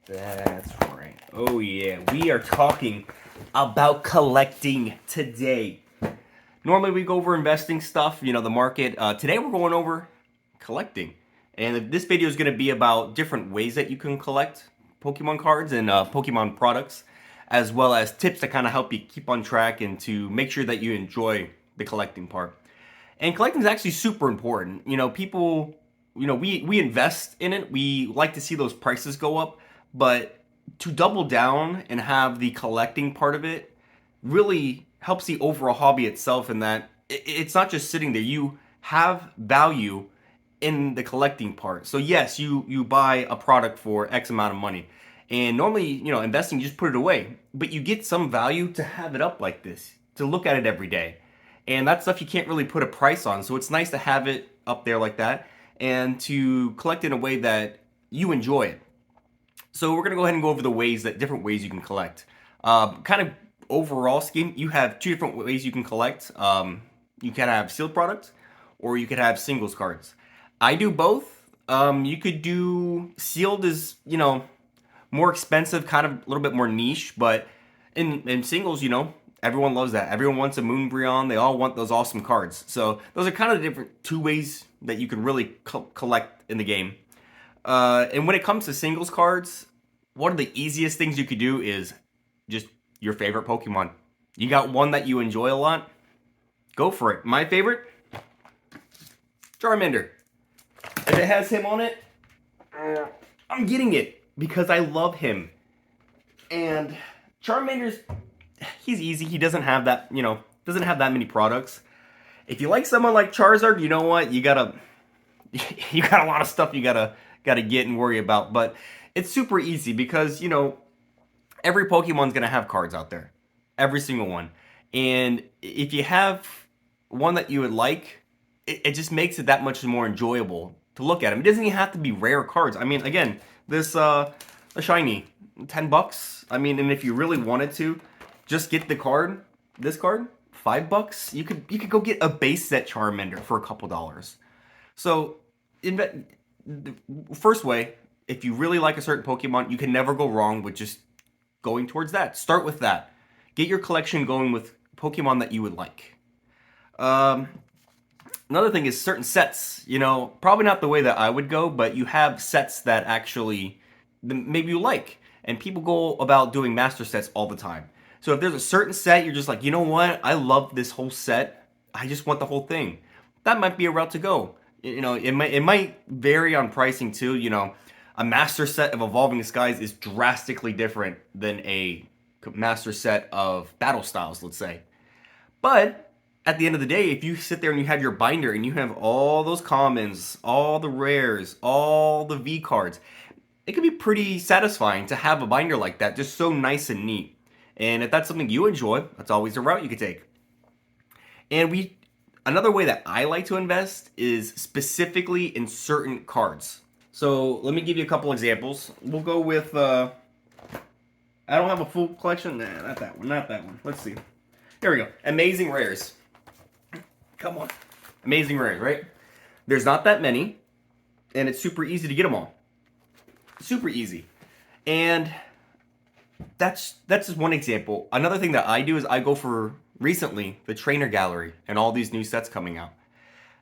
That's right. Oh yeah, we are talking about collecting today. Normally we go over investing stuff, the market. Today we're going over collecting. And this video is going to be about different ways that you can collect Pokemon cards and Pokemon products, as well as tips to kind of help you keep on track and to make sure that you enjoy the collecting part. And collecting is actually super important. People, we invest in it. We like to see those prices go up, but to double down and have the collecting part of it really helps the overall hobby itself in that it's not just sitting there. You have value in the collecting part. So yes, you buy a product for X amount of money. And normally, investing, you just put it away. But you get some value to have it up like this, to look at it every day. And that stuff you can't really put a price on. So it's nice to have it up there like that and to collect in a way that you enjoy it. So we're gonna go ahead and go over different ways you can collect. Kind of overall scheme, you have two different ways you can collect. You can have sealed products, or you could have singles cards. I do both. You could do sealed is more expensive, kind of a little bit more niche, but in singles, everyone loves that. Everyone wants a Moonbreon. They all want those awesome cards. So those are kind of the different two ways that you can really collect in the game. And when it comes to singles cards, one of the easiest things you could do is just your favorite Pokemon. You got one that you enjoy a lot, go for it. My favorite, Charmander. If it has him on it, I'm getting it because I love him. And Charmander's, he's easy. He doesn't have that, doesn't have that many products. If you like someone like Charizard, you know what? You got a lot of stuff you gotta get and worry about. But it's super easy because, every Pokemon's gonna have cards out there. Every single one. And if you have one that you would like, it just makes it that much more enjoyable to look at them. It doesn't even have to be rare cards. I mean, again, this a shiny, $10. I mean, and if you really wanted to, just get the card. This card, $5. You could go get a base set Charmander for a couple dollars. So, the first way, if you really like a certain Pokemon, you can never go wrong with just going towards that. Start with that. Get your collection going with Pokemon that you would like. Another thing is certain sets. Probably not the way that I would go, but you have sets that actually maybe you like. And people go about doing master sets all the time. So if there's a certain set, you're just like, you know what? I love this whole set. I just want the whole thing. That might be a route to go. It might vary on pricing too. A master set of Evolving Skies is drastically different than a master set of Battle Styles, let's say. But at the end of the day, if you sit there and you have your binder and you have all those commons, all the rares, all the V cards, it can be pretty satisfying to have a binder like that, just so nice and neat. And if that's something you enjoy, that's always a route you could take. And another way that I like to invest is specifically in certain cards. So let me give you a couple examples. We'll go with, I don't have a full collection. Nah, not that one. Let's see. Here we go. Amazing Rares. Come on. Amazing Rares, right? There's not that many, and it's super easy to get them all. Super easy. And that's just one example. Another thing that I do is I go for, recently, the Trainer Gallery and all these new sets coming out.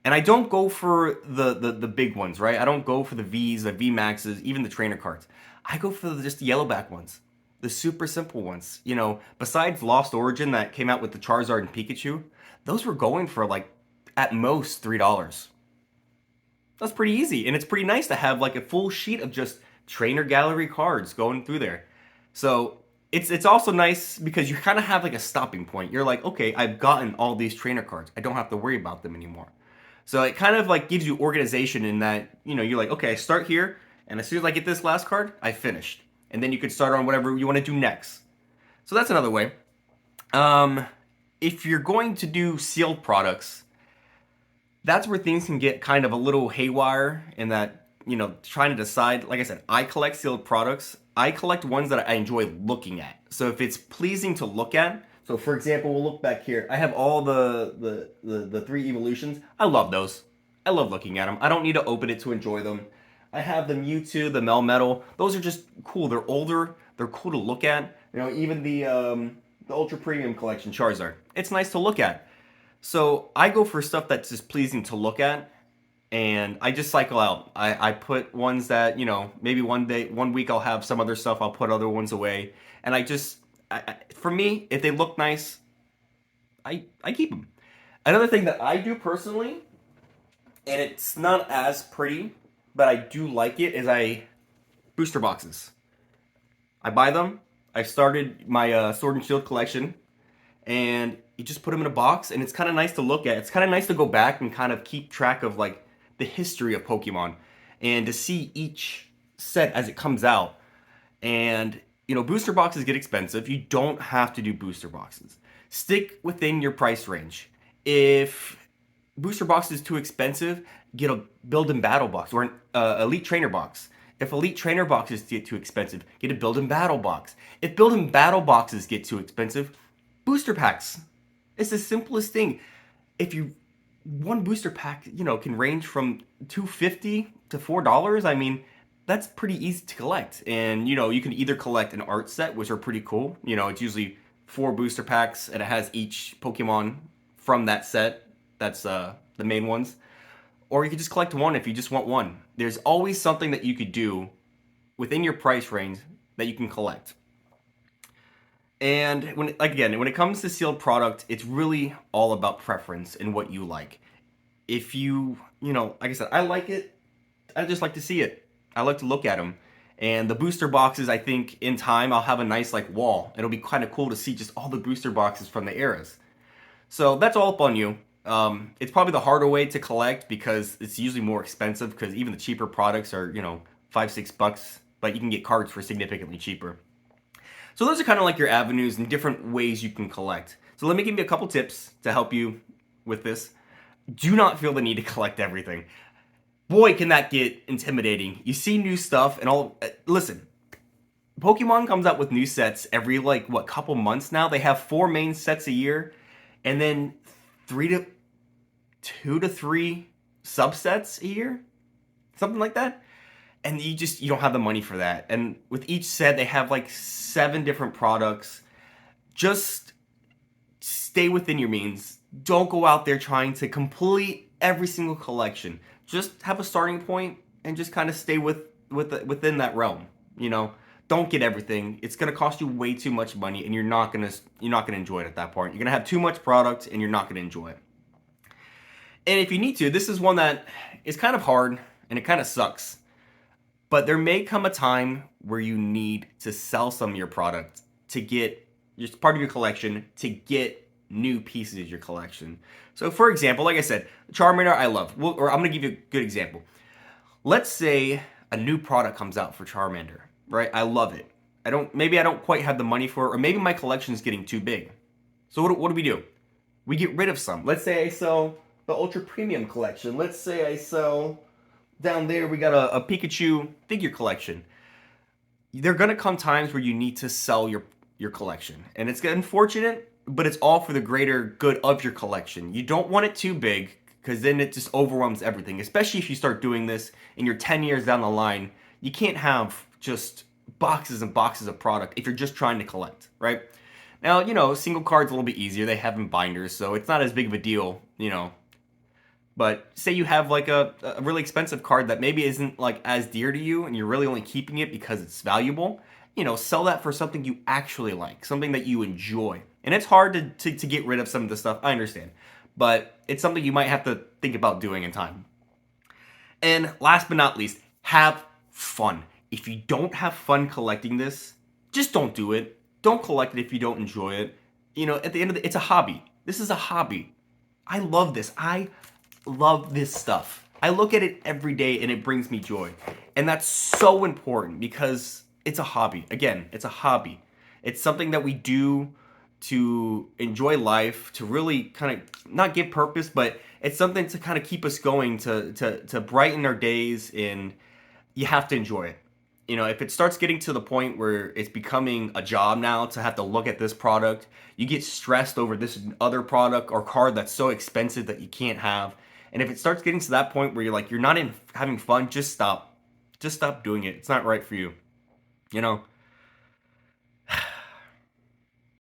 And I don't go for the big ones, right? I don't go for the Vs, the VMAXs, even the trainer cards. I go for just the yellowback ones. The super simple ones. Besides Lost Origin that came out with the Charizard and Pikachu, those were going for like, at most, $3. That's pretty easy. And it's pretty nice to have like a full sheet of just Trainer Gallery cards going through there. So it's also nice because you kind of have like a stopping point. You're like, okay, I've gotten all these trainer cards. I don't have to worry about them anymore. So it kind of like gives you organization in that, you're like, okay, I start here, and as soon as I get this last card, I finished. And then you could start on whatever you want to do next. So that's another way. If you're going to do sealed products, that's where things can get kind of a little haywire in that, trying to decide. Like I said, I collect sealed products. I collect ones that I enjoy looking at. So if it's pleasing to look at, so for example, we'll look back here. I have all the three evolutions. I love those. I love looking at them. I don't need to open it to enjoy them. I have the Mewtwo, the Melmetal. Those are just cool. They're older. They're cool to look at. You know, even the Ultra Premium Collection Charizard. It's nice to look at. So I go for stuff that's just pleasing to look at, and I just cycle out. I put ones that, you know, maybe one day, one week I'll have some other stuff. I'll put other ones away, and for me, if they look nice, I keep them. Another thing that I do personally, and it's not as pretty, but I do like it, is I booster boxes. I buy them. I started my Sword and Shield collection, and you just put them in a box, and it's kind of nice to look at. It's kind of nice to go back and kind of keep track of like the history of Pokemon, and to see each set as it comes out. And you know, booster boxes get expensive. You don't have to do booster boxes. Stick within your price range. If booster box is too expensive, get a build and battle box or an elite trainer box. If elite trainer boxes get too expensive, get a build and battle box. If build and battle boxes get too expensive, booster packs. It's the simplest thing. If you one booster pack, you know, can range from $2.50 to $4. I mean, that's pretty easy to collect. And you know, you can either collect an art set, which are pretty cool. You know, it's usually 4 booster packs, and it has each Pokemon from that set. That's the main ones. Or you could just collect one if you just want one. There's always something that you could do within your price range that you can collect. And when, like again, when it comes to sealed product, it's really all about preference and what you like. If you know, like I said, I like it. I just like to see it. I like to look at them. And the booster boxes, I think in time I'll have a nice like wall. It'll be kind of cool to see just all the booster boxes from the eras. So that's all up on you. It's probably the harder way to collect because it's usually more expensive, because even the cheaper products are, you know, $5-6, but you can get cards for significantly cheaper. So those are kind of like your avenues and different ways you can collect. So let me give you a couple tips to help you with this. Do not feel the need to collect everything. Boy, can that get intimidating. You see new stuff and all. Listen, Pokemon comes out with new sets every like what couple months now. They have 4 main sets a year, and then 2 to 3 subsets a year, something like that. And you don't have the money for that. And with each set, they have like 7 different products. Just stay within your means. Don't go out there trying to complete every single collection. Just have a starting point and just kind of stay within that realm. You know, don't get everything. It's gonna cost you way too much money, and you're not gonna enjoy it at that point. You're gonna have too much product, and you're not gonna enjoy it. And if you need to, this is one that is kind of hard and it kind of sucks. But there may come a time where you need to sell some of your product to get just part of your collection, to get new pieces of your collection. So for example, like I said, Charmander I love. Or I'm going to give you a good example. Let's say a new product comes out for Charmander, right? I love it. Maybe I don't quite have the money for it, or maybe my collection is getting too big. So what do? We get rid of some. Let's say I sell the Ultra Premium collection. Let's say I sell, down there we got a Pikachu figure collection. There are gonna come times where you need to sell your collection, and it's unfortunate, but it's all for the greater good of your collection. You don't want it too big, because then it just overwhelms everything. Especially if you start doing this and you're 10 years down the line, you can't have just boxes and boxes of product if you're just trying to collect, right? Now, you know, single cards a little bit easier. They have in binders, so it's not as big of a deal, you know. But say you have like a really expensive card that maybe isn't like as dear to you, and you're really only keeping it because it's valuable, you know, sell that for something you actually like, something that you enjoy. And it's hard to get rid of some of the stuff, I understand. But it's something you might have to think about doing in time. And last but not least, have fun. If you don't have fun collecting this, just don't do it. Don't collect it if you don't enjoy it. You know, at the end of it's a hobby. This is a hobby. I love this. I love this stuff. I look at it every day and it brings me joy. And that's so important because it's a hobby. Again, it's a hobby. It's something that we do to enjoy life, to really kind of not give purpose, but it's something to kind of keep us going, to brighten our days, and you have to enjoy it. You know, if it starts getting to the point where it's becoming a job now to have to look at this product, you get stressed over this other product or card that's so expensive that you can't have. And if it starts getting to that point where you're like, you're not having fun, just stop. just stop doing it. It's not right for you. You know,